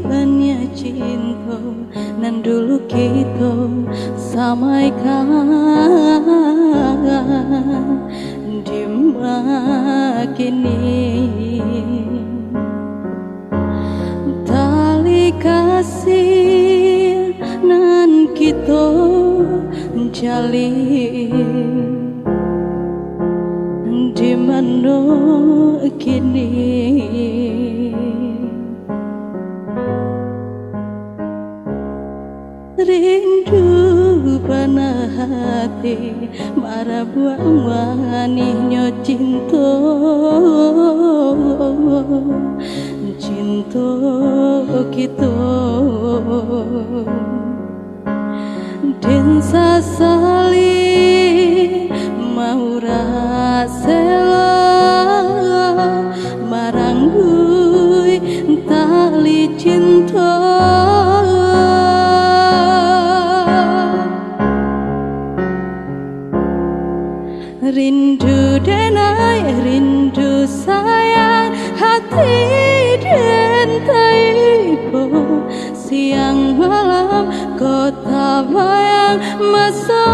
Banyak cinta nan dulu kita samaikan di kini tali kasih nan kita jalin di mana kini. Rindu panah hati marah buang wanihnya cinta kita dan sasali mau rasela maranggui tali cinta. Rindu denai, rindu sayang, hati dan taibo. Siang malam kota bayang, masa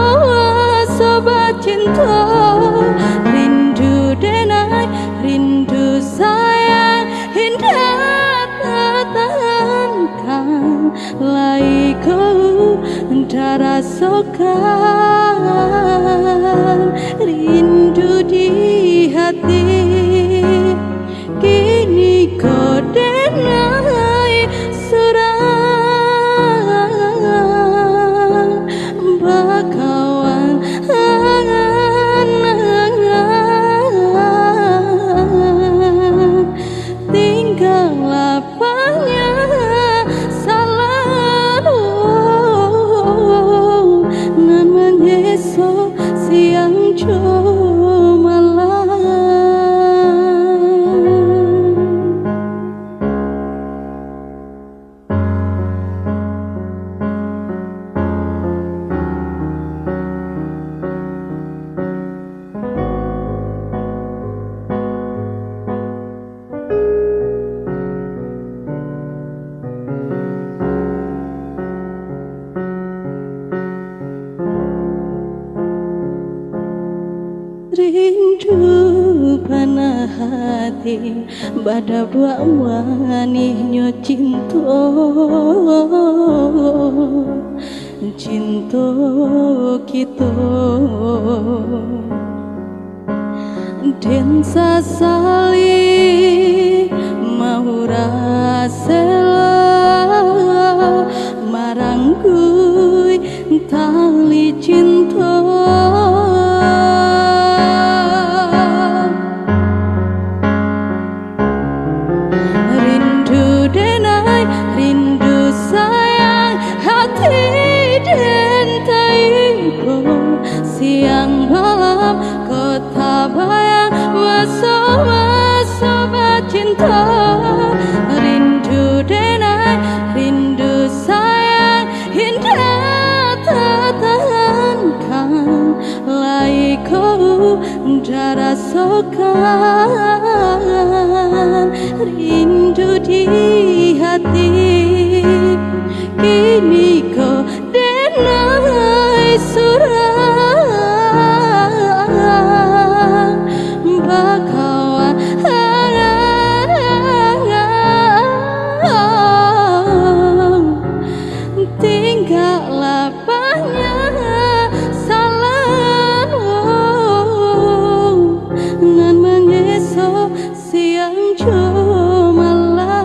sobat cinta. Rindu denai, rindu sayang, indah tertahankan. Laiku darah sokan, rindu di hati. Kini kau denai surang bakawan tinggal lapangnya selalu nan menyeso siang malam. Rindu panah hati bada buat wanihnya cinta kita dan sasali mau rasela maranggui tali cinta. Rindu sayang, hati dan taibo. Siang malam kota bayang, masa cinta. Rindu denai, rindu sayang, indah tertahankan. Laiku darah sokan, rindu di hati. Kini kau denai surang bakawan tinggal lapangnya selalu nan menyeso siang malam.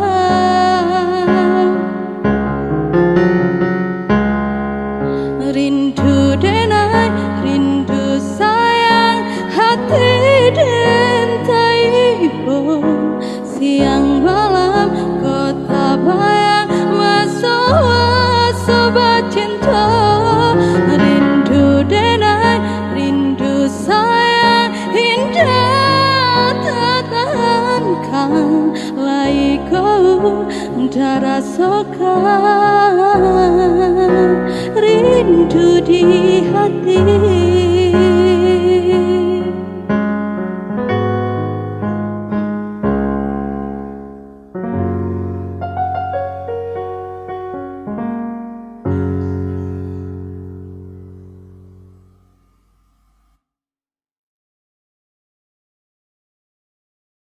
Rindu denai, rindu sayang, hati dan taibo. Siang malam kota bayang, masa sobat cinta. Rindu denai, rindu sayang, indah tertahankan. Laiku darah sokan, rindu di hati.